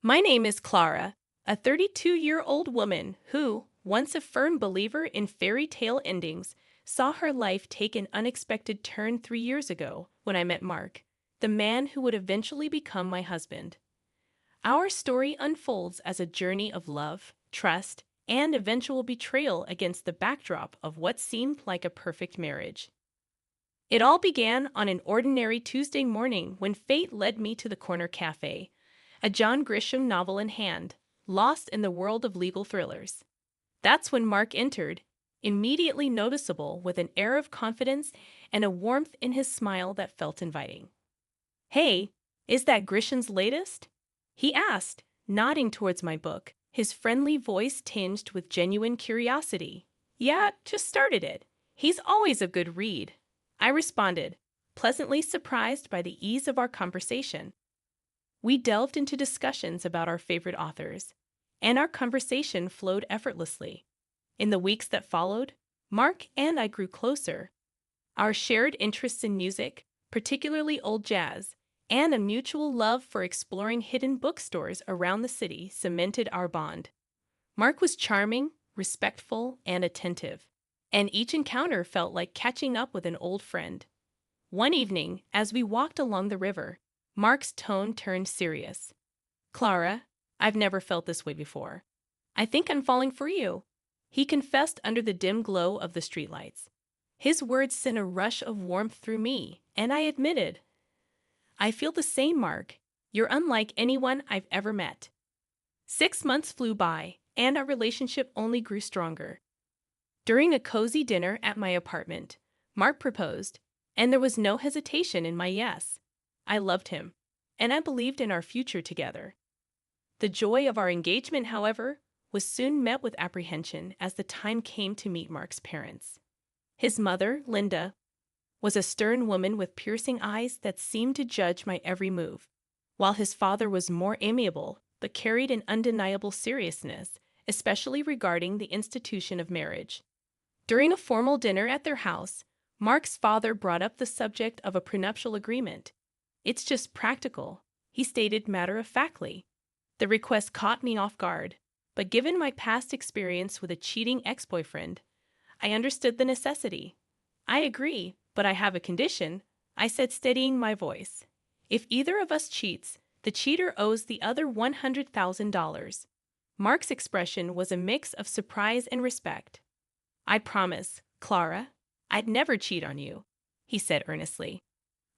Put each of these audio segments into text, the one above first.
My name is Clara, a 32-year-old woman who, once a firm believer in fairy tale endings, saw her life take an unexpected turn 3 years ago when I met Mark, the man who would eventually become my husband. Our story unfolds as a journey of love, trust, and eventual betrayal against the backdrop of what seemed like a perfect marriage. It all began on an ordinary Tuesday morning when fate led me to the corner cafe, a John Grisham novel in hand, lost in the world of legal thrillers. That's when Mark entered, immediately noticeable with an air of confidence and a warmth in his smile that felt inviting. "Hey, is that Grisham's latest?" he asked, nodding towards my book, his friendly voice tinged with genuine curiosity. "Yeah, just started it. He's always a good read," I responded, pleasantly surprised by the ease of our conversation. We delved into discussions about our favorite authors, and our conversation flowed effortlessly. In the weeks that followed, Mark and I grew closer. Our shared interests in music, particularly old jazz, and a mutual love for exploring hidden bookstores around the city cemented our bond. Mark was charming, respectful, and attentive, and each encounter felt like catching up with an old friend. One evening, as we walked along the river, Mark's tone turned serious. "Clara, I've never felt this way before. I think I'm falling for you," he confessed under the dim glow of the streetlights. His words sent a rush of warmth through me, and I admitted, "I feel the same, Mark. You're unlike anyone I've ever met." 6 months flew by, and our relationship only grew stronger. During a cozy dinner at my apartment, Mark proposed, and there was no hesitation in my yes. I loved him, and I believed in our future together. The joy of our engagement, however, was soon met with apprehension as the time came to meet Mark's parents. His mother, Linda, was a stern woman with piercing eyes that seemed to judge my every move, while his father was more amiable but carried an undeniable seriousness, especially regarding the institution of marriage. During a formal dinner at their house, Mark's father brought up the subject of a prenuptial agreement. "It's just practical," he stated matter-of-factly. The request caught me off guard, but given my past experience with a cheating ex-boyfriend, I understood the necessity. "I agree, but I have a condition," I said, steadying my voice. "If either of us cheats, the cheater owes the other $100,000. Mark's expression was a mix of surprise and respect. "I promise, Clara, I'd never cheat on you," he said earnestly.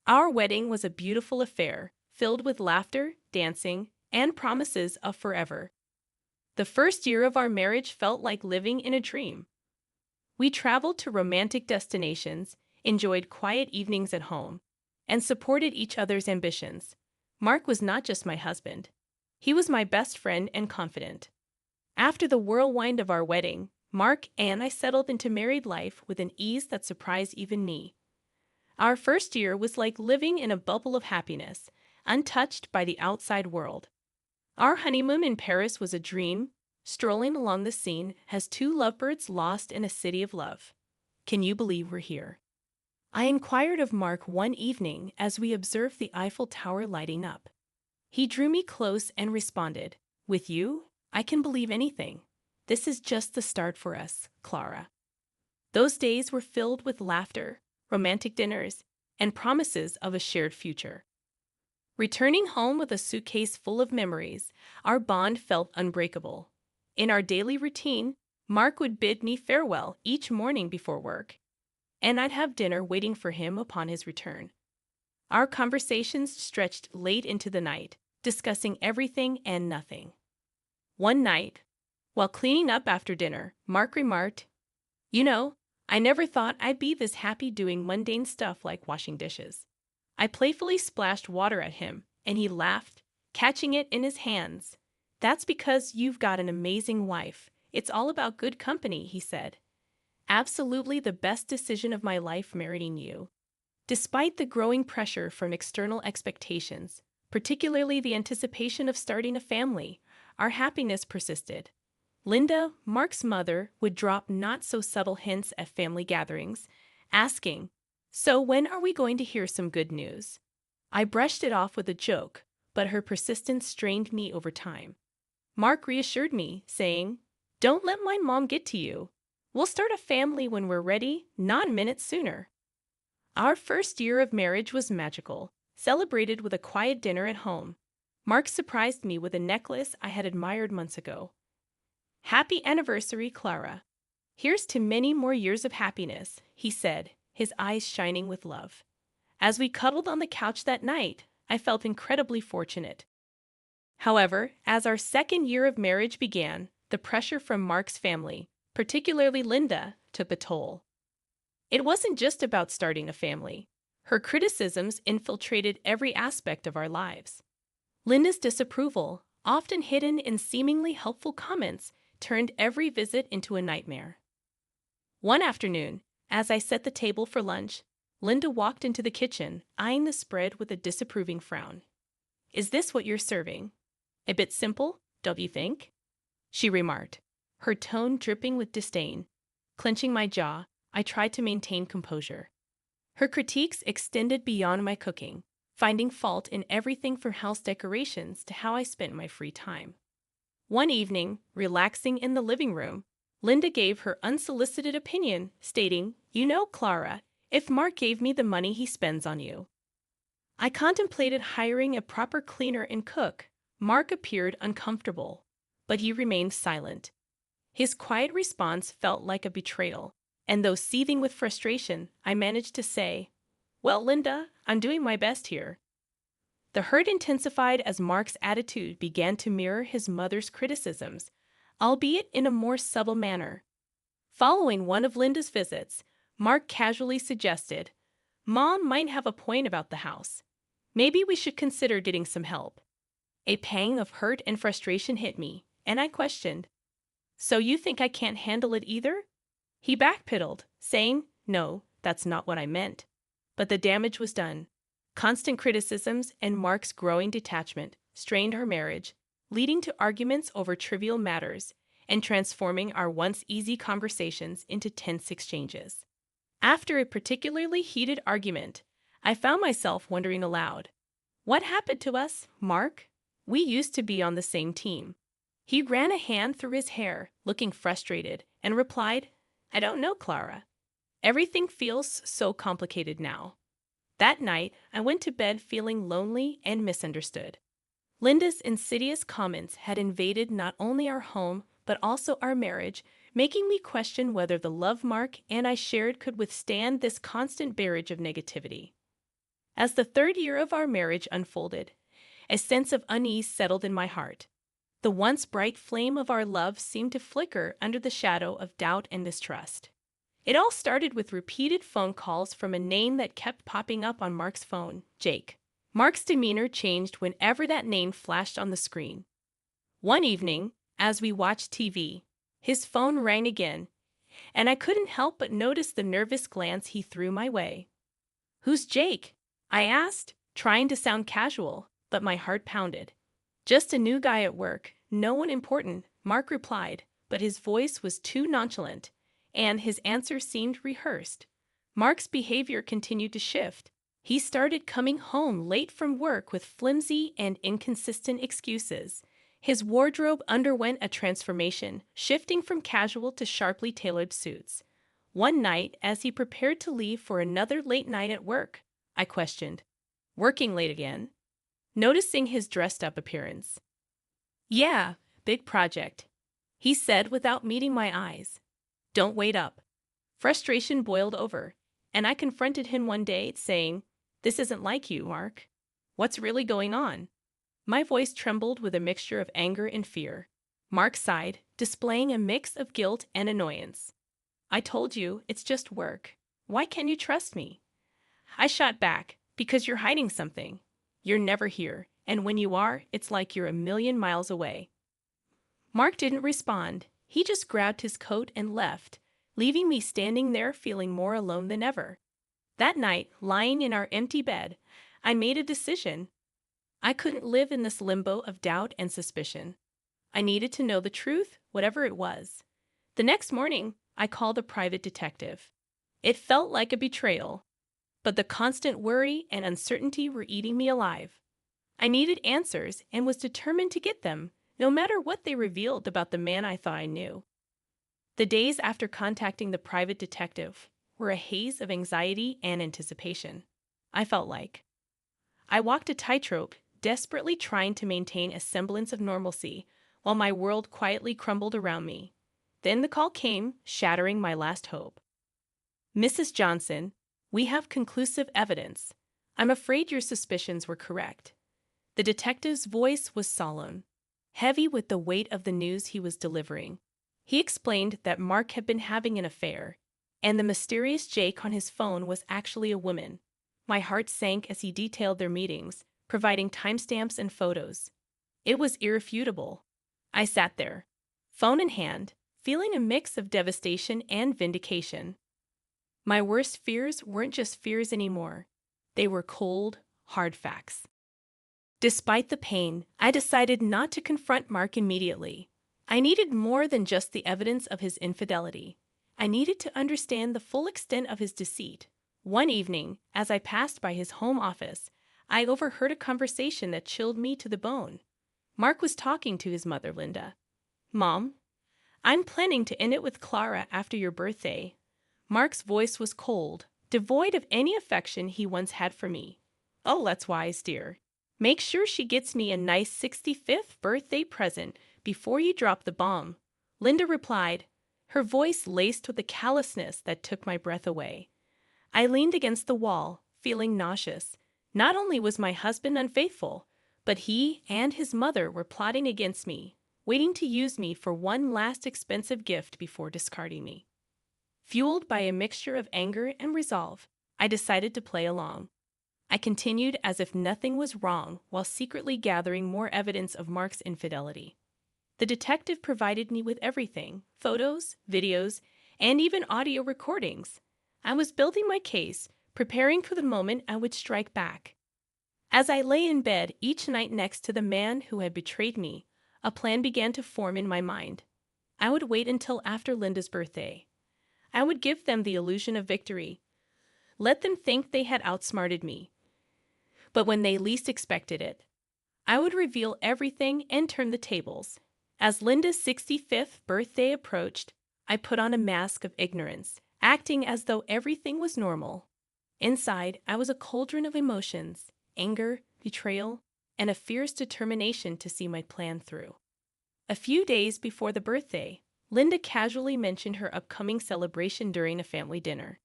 Our wedding was a beautiful affair, filled with laughter, dancing, and promises of forever. The first year of our marriage felt like living in a dream. We traveled to romantic destinations, enjoyed quiet evenings at home, and supported each other's ambitions. Mark was not just my husband. He was my best friend and confidant. After the whirlwind of our wedding, Mark and I settled into married life with an ease that surprised even me. Our first year was like living in a bubble of happiness, untouched by the outside world. Our honeymoon in Paris was a dream, strolling along the Seine as two lovebirds lost in a city of love. "Can you believe we're here?" I inquired of Mark one evening as we observed the Eiffel Tower lighting up. He drew me close and responded, "With you, I can believe anything. This is just the start for us, Clara." Those days were filled with laughter, romantic dinners, and promises of a shared future. Returning home with a suitcase full of memories, our bond felt unbreakable. In our daily routine, Mark would bid me farewell each morning before work, and I'd have dinner waiting for him upon his return. Our conversations stretched late into the night, discussing everything and nothing. One night, while cleaning up after dinner, Mark remarked, "You know, I never thought I'd be this happy doing mundane stuff like washing dishes." I playfully splashed water at him, and he laughed, catching it in his hands. "That's because you've got an amazing wife. It's all about good company," he said. "Absolutely the best decision of my life marrying you." Despite the growing pressure from external expectations, particularly the anticipation of starting a family, our happiness persisted. Linda, Mark's mother, would drop not-so-subtle hints at family gatherings, asking, "So when are we going to hear some good news?" I brushed it off with a joke, but her persistence strained me over time. Mark reassured me, saying, "Don't let my mom get to you. We'll start a family when we're ready, not minutes sooner." Our first year of marriage was magical, celebrated with a quiet dinner at home. Mark surprised me with a necklace I had admired months ago. "Happy anniversary, Clara. Here's to many more years of happiness," he said, his eyes shining with love. As we cuddled on the couch that night, I felt incredibly fortunate. However, as our second year of marriage began, the pressure from Mark's family, particularly Linda, took a toll. It wasn't just about starting a family. Her criticisms infiltrated every aspect of our lives. Linda's disapproval, often hidden in seemingly helpful comments, turned every visit into a nightmare. One afternoon, as I set the table for lunch, Linda walked into the kitchen, eyeing the spread with a disapproving frown. "Is this what you're serving? A bit simple, don't you think?" she remarked, her tone dripping with disdain. Clenching my jaw, I tried to maintain composure. Her critiques extended beyond my cooking, finding fault in everything from house decorations to how I spent my free time. One evening, relaxing in the living room, Linda gave her unsolicited opinion, stating, "You know, Clara, if Mark gave me the money he spends on you." I contemplated hiring a proper cleaner and cook. Mark appeared uncomfortable, but he remained silent. His quiet response felt like a betrayal, and though seething with frustration, I managed to say, "Well, Linda, I'm doing my best here." The hurt intensified as Mark's attitude began to mirror his mother's criticisms, albeit in a more subtle manner. Following one of Linda's visits, Mark casually suggested, "Mom might have a point about the house. Maybe we should consider getting some help." A pang of hurt and frustration hit me, and I questioned, "So you think I can't handle it either?" He backpedaled, saying, "No, that's not what I meant." But the damage was done. Constant criticisms and Mark's growing detachment strained our marriage, leading to arguments over trivial matters and transforming our once easy conversations into tense exchanges. After a particularly heated argument, I found myself wondering aloud, "What happened to us, Mark? We used to be on the same team." He ran a hand through his hair, looking frustrated, and replied, "I don't know, Clara. Everything feels so complicated now." That night, I went to bed feeling lonely and misunderstood. Linda's insidious comments had invaded not only our home, but also our marriage, making me question whether the love Mark and I shared could withstand this constant barrage of negativity. As the third year of our marriage unfolded, a sense of unease settled in my heart. The once bright flame of our love seemed to flicker under the shadow of doubt and mistrust. It all started with repeated phone calls from a name that kept popping up on Mark's phone, Jake. Mark's demeanor changed whenever that name flashed on the screen. One evening, as we watched TV, his phone rang again, and I couldn't help but notice the nervous glance he threw my way. "Who's Jake?" I asked, trying to sound casual, but my heart pounded. "Just a new guy at work, no one important," Mark replied, but his voice was too nonchalant, and his answer seemed rehearsed. Mark's behavior continued to shift. He started coming home late from work with flimsy and inconsistent excuses. His wardrobe underwent a transformation, shifting from casual to sharply tailored suits. One night, as he prepared to leave for another late night at work, I questioned, "Working late again?" noticing his dressed-up appearance. "Yeah, big project," he said without meeting my eyes. "Don't wait up." Frustration boiled over, and I confronted him one day, saying, "This isn't like you, Mark. What's really going on?" My voice trembled with a mixture of anger and fear. Mark sighed, displaying a mix of guilt and annoyance. "I told you, it's just work. Why can't you trust me?" I shot back, "Because you're hiding something. You're never here, and when you are, it's like you're a million miles away." Mark didn't respond. He just grabbed his coat and left, leaving me standing there feeling more alone than ever. That night, lying in our empty bed, I made a decision. I couldn't live in this limbo of doubt and suspicion. I needed to know the truth, whatever it was. The next morning, I called a private detective. It felt like a betrayal, but the constant worry and uncertainty were eating me alive. I needed answers and was determined to get them, no matter what they revealed about the man I thought I knew. The days after contacting the private detective were a haze of anxiety and anticipation. I felt like I walked a tightrope, desperately trying to maintain a semblance of normalcy while my world quietly crumbled around me. Then the call came, shattering my last hope. "Mrs. Johnson, we have conclusive evidence. I'm afraid your suspicions were correct." The detective's voice was solemn, heavy with the weight of the news he was delivering. He explained that Mark had been having an affair, and the mysterious Jake on his phone was actually a woman. My heart sank as he detailed their meetings, providing timestamps and photos. It was irrefutable. I sat there, phone in hand, feeling a mix of devastation and vindication. My worst fears weren't just fears anymore. They were cold, hard facts. Despite the pain, I decided not to confront Mark immediately. I needed more than just the evidence of his infidelity. I needed to understand the full extent of his deceit. One evening, as I passed by his home office, I overheard a conversation that chilled me to the bone. Mark was talking to his mother, Linda. "Mom, I'm planning to end it with Clara after your birthday." Mark's voice was cold, devoid of any affection he once had for me. "Oh, that's wise, dear. Make sure she gets me a nice 65th birthday present before you drop the bomb," Linda replied, her voice laced with a callousness that took my breath away. I leaned against the wall, feeling nauseous. Not only was my husband unfaithful, but he and his mother were plotting against me, waiting to use me for one last expensive gift before discarding me. Fueled by a mixture of anger and resolve, I decided to play along. I continued as if nothing was wrong while secretly gathering more evidence of Mark's infidelity. The detective provided me with everything: photos, videos, and even audio recordings. I was building my case, preparing for the moment I would strike back. As I lay in bed each night next to the man who had betrayed me, a plan began to form in my mind. I would wait until after Linda's birthday. I would give them the illusion of victory. Let them think they had outsmarted me. But when they least expected it, I would reveal everything and turn the tables. As Linda's 65th birthday approached, I put on a mask of ignorance, acting as though everything was normal. Inside, I was a cauldron of emotions: anger, betrayal, and a fierce determination to see my plan through. A few days before the birthday, Linda casually mentioned her upcoming celebration during a family dinner.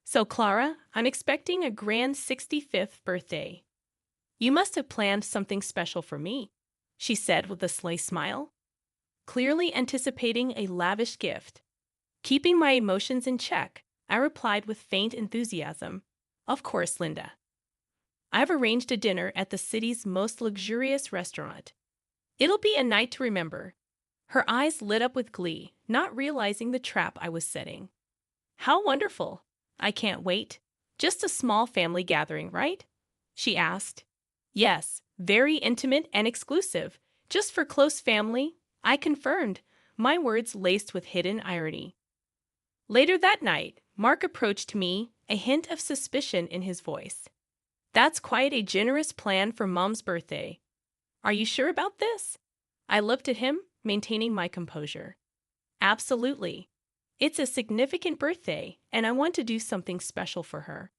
"So, Clara, I'm expecting a grand 65th birthday. You must have planned something special for me," she said with a sly smile, clearly anticipating a lavish gift. Keeping my emotions in check, I replied with faint enthusiasm, "Of course, Linda. I've arranged a dinner at the city's most luxurious restaurant. It'll be a night to remember." Her eyes lit up with glee, not realizing the trap I was setting. "How wonderful! I can't wait. Just a small family gathering, right?" she asked. "Yes, very intimate and exclusive. Just for close family," I confirmed, my words laced with hidden irony. Later that night, Mark approached me, a hint of suspicion in his voice. "That's quite a generous plan for Mom's birthday. Are you sure about this?" I looked at him, maintaining my composure. "Absolutely. It's a significant birthday, and I want to do something special for her."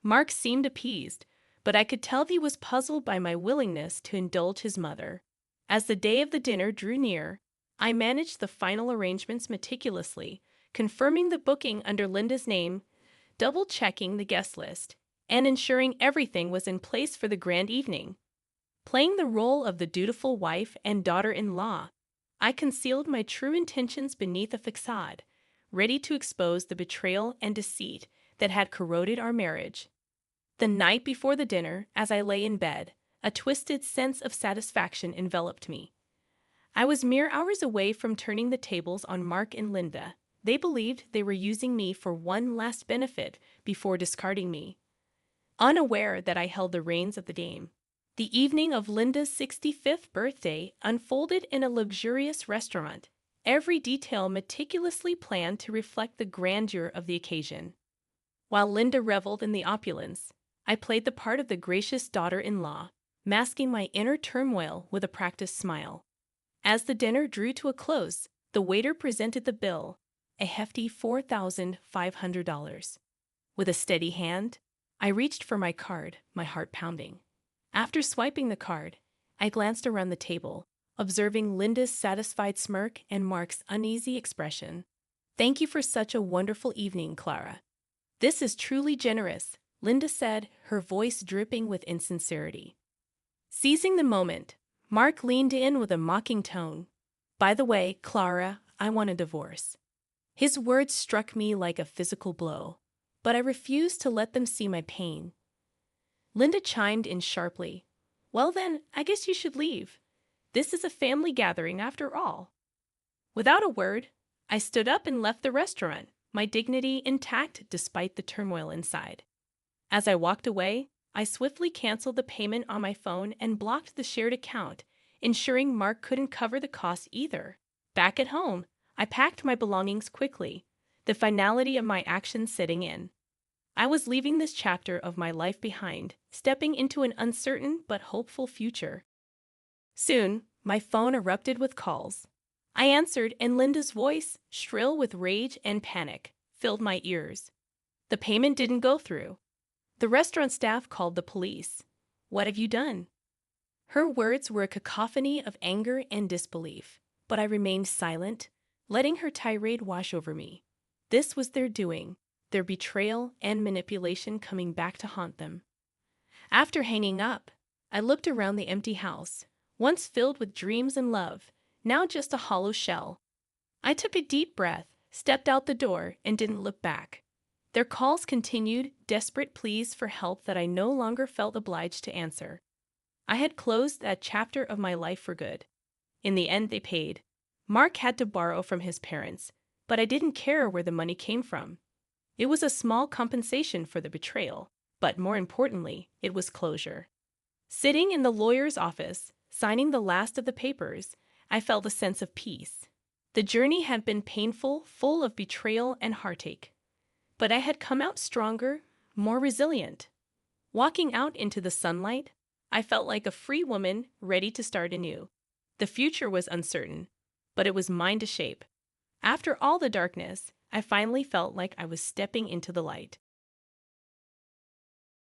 Mark seemed appeased, but I could tell he was puzzled by my willingness to indulge his mother. As the day of the dinner drew near, I managed the final arrangements meticulously, confirming the booking under Linda's name, double-checking the guest list, and ensuring everything was in place for the grand evening. Playing the role of the dutiful wife and daughter-in-law, I concealed my true intentions beneath a facade, ready to expose the betrayal and deceit that had corroded our marriage. The night before the dinner, as I lay in bed, a twisted sense of satisfaction enveloped me. I was mere hours away from turning the tables on Mark and Linda. They believed they were using me for one last benefit before discarding me, unaware that I held the reins of the game. The evening of Linda's 65th birthday unfolded in a luxurious restaurant, every detail meticulously planned to reflect the grandeur of the occasion. While Linda reveled in the opulence, I played the part of the gracious daughter-in-law, masking my inner turmoil with a practiced smile. As the dinner drew to a close, the waiter presented the bill, a hefty $4,500. With a steady hand, I reached for my card, my heart pounding. After swiping the card, I glanced around the table, observing Linda's satisfied smirk and Mark's uneasy expression. "Thank you for such a wonderful evening, Clara. This is truly generous," Linda said, her voice dripping with insincerity. Seizing the moment, Mark leaned in with a mocking tone. "By the way, Clara, I want a divorce." His words struck me like a physical blow, but I refused to let them see my pain. Linda chimed in sharply. "Well then, I guess you should leave. This is a family gathering after all." Without a word, I stood up and left the restaurant, my dignity intact despite the turmoil inside. As I walked away, I swiftly canceled the payment on my phone and blocked the shared account, ensuring Mark couldn't cover the costs either. Back at home, I packed my belongings quickly, the finality of my actions setting in. I was leaving this chapter of my life behind, stepping into an uncertain but hopeful future. Soon, my phone erupted with calls. I answered, and Linda's voice, shrill with rage and panic, filled my ears. The payment didn't go through. The restaurant staff called the police. "What have you done?" Her words were a cacophony of anger and disbelief, but I remained silent, letting her tirade wash over me. This was their doing, their betrayal and manipulation coming back to haunt them. After hanging up, I looked around the empty house, once filled with dreams and love, now just a hollow shell. I took a deep breath, stepped out the door, and didn't look back. Their calls continued, desperate pleas for help that I no longer felt obliged to answer. I had closed that chapter of my life for good. In the end, they paid. Mark had to borrow from his parents, but I didn't care where the money came from. It was a small compensation for the betrayal, but more importantly, it was closure. Sitting in the lawyer's office, signing the last of the papers, I felt a sense of peace. The journey had been painful, full of betrayal and heartache. But I had come out stronger, more resilient. Walking out into the sunlight, I felt like a free woman ready to start anew. The future was uncertain, but it was mine to shape. After all the darkness, I finally felt like I was stepping into the light.